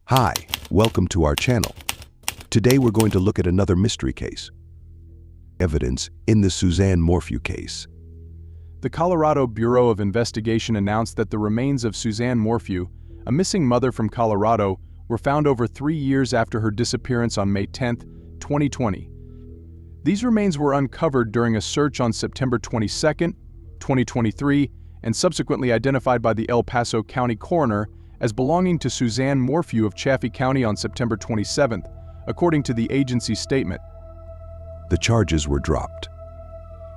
Hi, welcome to our channel. Today we're going to look at another mystery case. Evidence in the Suzanne Morphew case. The Colorado Bureau of Investigation announced that the remains of Suzanne Morphew, a missing mother from Colorado, were found over 3 years after her disappearance on May 10, 2020. These remains were uncovered during a search on September 22, 2023, and subsequently identified by the El Paso County coroner as belonging to Suzanne Morphew of Chaffee County on September 27, according to the agency's statement. The charges were dropped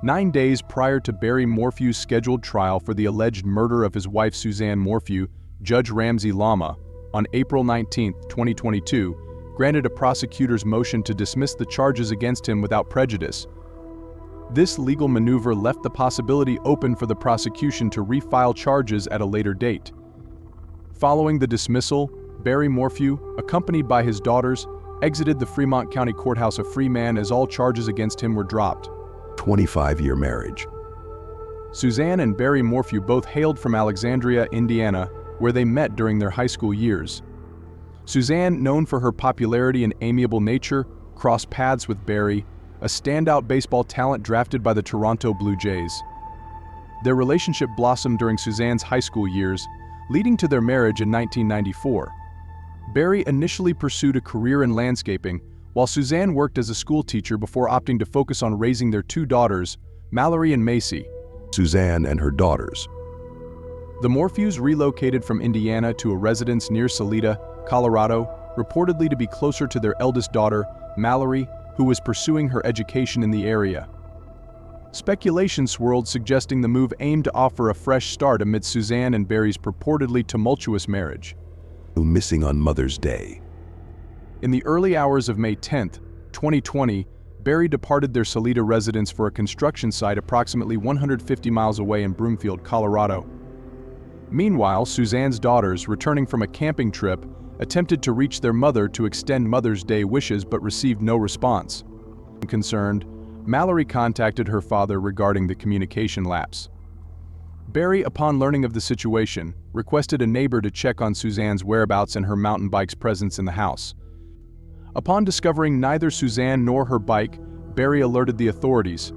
9 days prior to Barry Morphew's scheduled trial for the alleged murder of his wife Suzanne Morphew. Judge Ramsey Lama, on April 19, 2022, granted a prosecutor's motion to dismiss the charges against him without prejudice. This legal maneuver left the possibility open for the prosecution to refile charges at a later date. Following the dismissal, Barry Morphew, accompanied by his daughters, exited the Fremont County Courthouse a free man as all charges against him were dropped. 25-year marriage. Suzanne and Barry Morphew both hailed from Alexandria, Indiana, where they met during their high school years. Suzanne, known for her popularity and amiable nature, crossed paths with Barry, a standout baseball talent drafted by the Toronto Blue Jays. Their relationship blossomed during Suzanne's high school years, leading to their marriage in 1994. Barry initially pursued a career in landscaping, while Suzanne worked as a school teacher before opting to focus on raising their 2 daughters, Mallory and Macy. Suzanne and her daughters. The Morphews relocated from Indiana to a residence near Salida, Colorado, reportedly to be closer to their eldest daughter, Mallory, who was pursuing her education in the area. Speculation swirled suggesting the move aimed to offer a fresh start amid Suzanne and Barry's purportedly tumultuous marriage. Missing on Mother's Day. In the early hours of May 10, 2020, Barry departed their Salida residence for a construction site approximately 150 miles away in Broomfield, Colorado. Meanwhile, Suzanne's daughters, returning from a camping trip, attempted to reach their mother to extend Mother's Day wishes but received no response. Concerned, Mallory contacted her father regarding the communication lapse. Barry, upon learning of the situation, requested a neighbor to check on Suzanne's whereabouts and her mountain bike's presence in the house. Upon discovering neither Suzanne nor her bike, Barry alerted the authorities.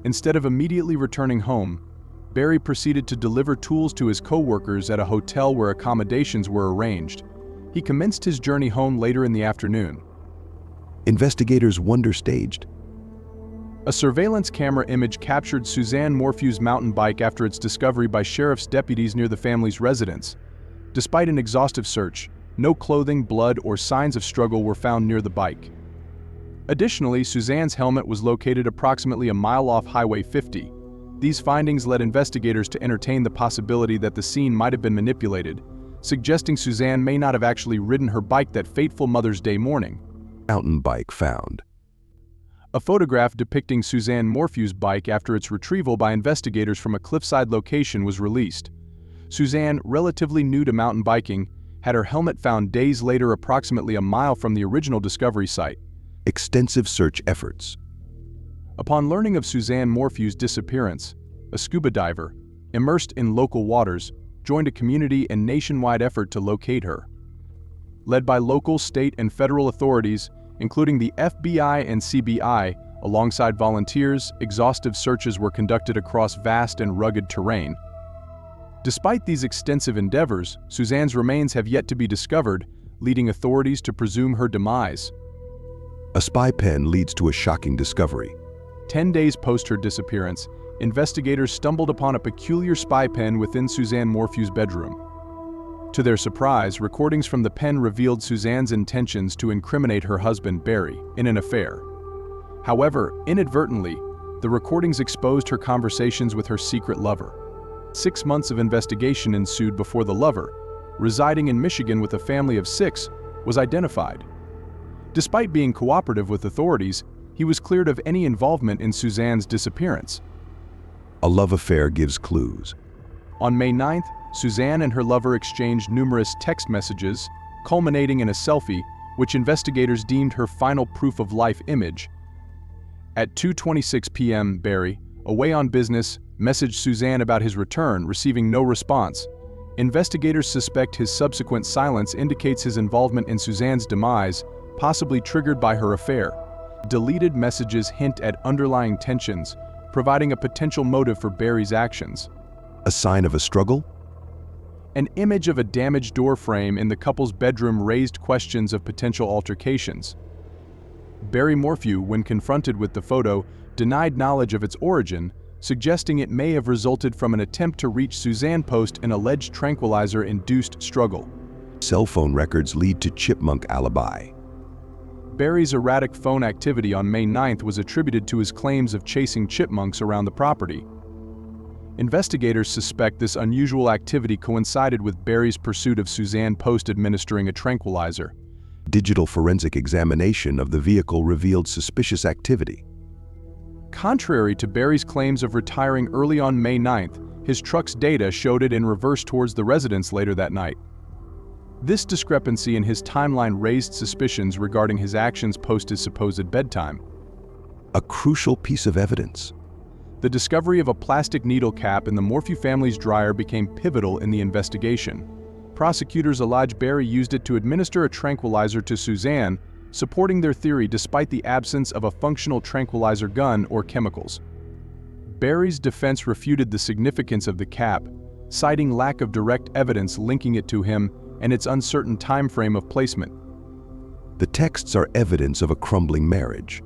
Instead of immediately returning home, Barry proceeded to deliver tools to his co-workers at a hotel where accommodations were arranged. He commenced his journey home later in the afternoon. Investigators wonder staged. A surveillance camera image captured Suzanne Morphew's mountain bike after its discovery by sheriff's deputies near the family's residence. Despite an exhaustive search, no clothing, blood, or signs of struggle were found near the bike. Additionally, Suzanne's helmet was located approximately a mile off Highway 50. These findings led investigators to entertain the possibility that the scene might have been manipulated, suggesting Suzanne may not have actually ridden her bike that fateful Mother's Day morning. Mountain bike found. A photograph depicting Suzanne Morphew's bike after its retrieval by investigators from a cliffside location was released. Suzanne, relatively new to mountain biking, had her helmet found days later approximately a mile from the original discovery site. Extensive search efforts. Upon learning of Suzanne Morphew's disappearance, a scuba diver, immersed in local waters, joined a community and nationwide effort to locate her. Led by local, state, and federal authorities, including the FBI and CBI, alongside volunteers, exhaustive searches were conducted across vast and rugged terrain. Despite these extensive endeavors, Suzanne's remains have yet to be discovered, leading authorities to presume her demise. A spy pen leads to a shocking discovery. 10 days post her disappearance, investigators stumbled upon a peculiar spy pen within Suzanne Morphew's bedroom. To their surprise, recordings from the pen revealed Suzanne's intentions to incriminate her husband, Barry, in an affair. However, inadvertently, the recordings exposed her conversations with her secret lover. 6 months of investigation ensued before the lover, residing in Michigan with a family of 6, was identified. Despite being cooperative with authorities, he was cleared of any involvement in Suzanne's disappearance. A love affair gives clues. On May 9th, Suzanne and her lover exchanged numerous text messages, culminating in a selfie, which investigators deemed her final proof-of-life image. At 2:26 p.m., Barry, away on business, messaged Suzanne about his return, receiving no response. Investigators suspect his subsequent silence indicates his involvement in Suzanne's demise, possibly triggered by her affair. Deleted messages hint at underlying tensions, providing a potential motive for Barry's actions. A sign of a struggle? An image of a damaged door frame in the couple's bedroom raised questions of potential altercations. Barry Morphew, when confronted with the photo, denied knowledge of its origin, suggesting it may have resulted from an attempt to reach Suzanne post an alleged tranquilizer-induced struggle. Cell phone records lead to chipmunk alibi. Barry's erratic phone activity on May 9th was attributed to his claims of chasing chipmunks around the property. Investigators suspect this unusual activity coincided with Barry's pursuit of Suzanne post administering a tranquilizer. Digital forensic examination of the vehicle revealed suspicious activity. Contrary to Barry's claims of retiring early on May 9th, his truck's data showed it in reverse towards the residence later that night. This discrepancy in his timeline raised suspicions regarding his actions post his supposed bedtime. A crucial piece of evidence. The discovery of a plastic needle cap in the Morphew family's dryer became pivotal in the investigation. Prosecutors allege Barry used it to administer a tranquilizer to Suzanne, supporting their theory despite the absence of a functional tranquilizer gun or chemicals. Barry's defense refuted the significance of the cap, citing lack of direct evidence linking it to him and its uncertain time frame of placement. The texts are evidence of a crumbling marriage.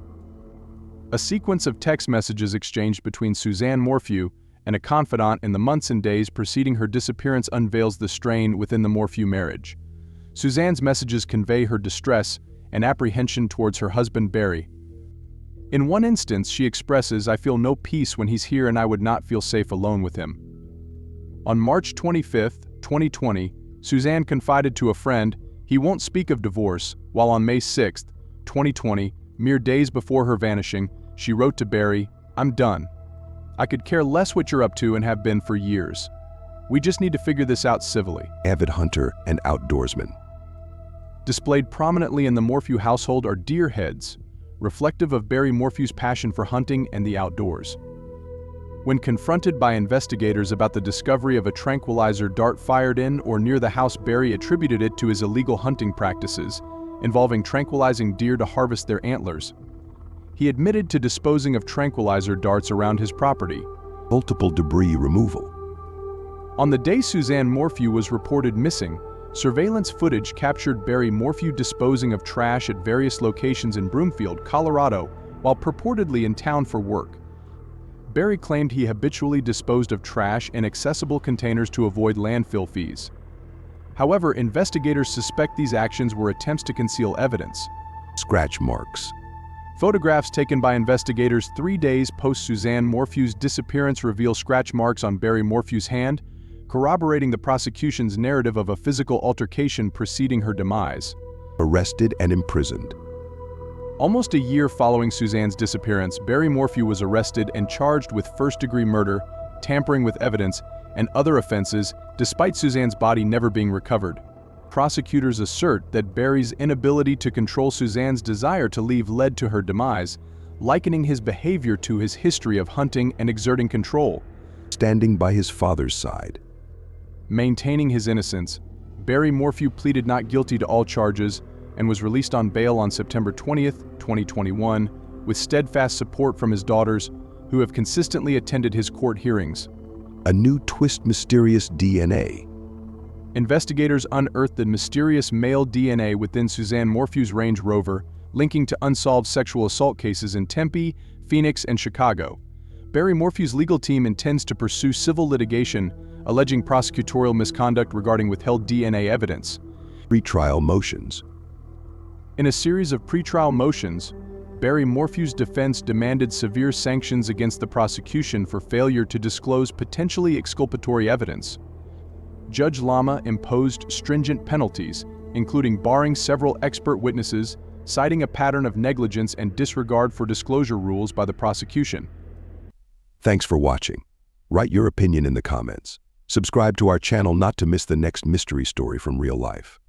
A sequence of text messages exchanged between Suzanne Morphew and a confidant in the months and days preceding her disappearance unveils the strain within the Morphew marriage. Suzanne's messages convey her distress and apprehension towards her husband Barry. In one instance, she expresses, "I feel no peace when he's here and I would not feel safe alone with him." On March 25, 2020, Suzanne confided to a friend, "He won't speak of divorce," while on May 6, 2020, mere days before her vanishing, she wrote to Barry, "I'm done. I could care less what you're up to and have been for years. We just need to figure this out civilly." Avid hunter and outdoorsman. Displayed prominently in the Morphew household are deer heads, reflective of Barry Morphew's passion for hunting and the outdoors. When confronted by investigators about the discovery of a tranquilizer dart fired in or near the house, Barry attributed it to his illegal hunting practices, involving tranquilizing deer to harvest their antlers. He admitted to disposing of tranquilizer darts around his property. Multiple debris removal. On the day Suzanne Morphew was reported missing, surveillance footage captured Barry Morphew disposing of trash at various locations in Broomfield, Colorado, while purportedly in town for work. Barry claimed he habitually disposed of trash in accessible containers to avoid landfill fees. However, investigators suspect these actions were attempts to conceal evidence. Scratch marks. Photographs taken by investigators 3 days post Suzanne Morphew's disappearance reveal scratch marks on Barry Morphew's hand, corroborating the prosecution's narrative of a physical altercation preceding her demise. Arrested and imprisoned. Almost a year following Suzanne's disappearance, Barry Morphew was arrested and charged with first-degree murder, tampering with evidence, and other offenses, despite Suzanne's body never being recovered. Prosecutors assert that Barry's inability to control Suzanne's desire to leave led to her demise, likening his behavior to his history of hunting and exerting control. Standing by his father's side. Maintaining his innocence, Barry Morphew pleaded not guilty to all charges and was released on bail on September 20, 2021, with steadfast support from his daughters, who have consistently attended his court hearings. A new twist: mysterious DNA. Investigators unearthed the mysterious male DNA within Suzanne Morphew's Range Rover, linking to unsolved sexual assault cases in Tempe, Phoenix, and Chicago. Barry Morphew's legal team intends to pursue civil litigation, alleging prosecutorial misconduct regarding withheld DNA evidence. Pretrial motions. In a series of pretrial motions, Barry Morphew's defense demanded severe sanctions against the prosecution for failure to disclose potentially exculpatory evidence. Judge Lama imposed stringent penalties, including barring several expert witnesses, citing a pattern of negligence and disregard for disclosure rules by the prosecution. Thanks for watching. Write your opinion in the comments. Subscribe to our channel not to miss the next mystery story from real life.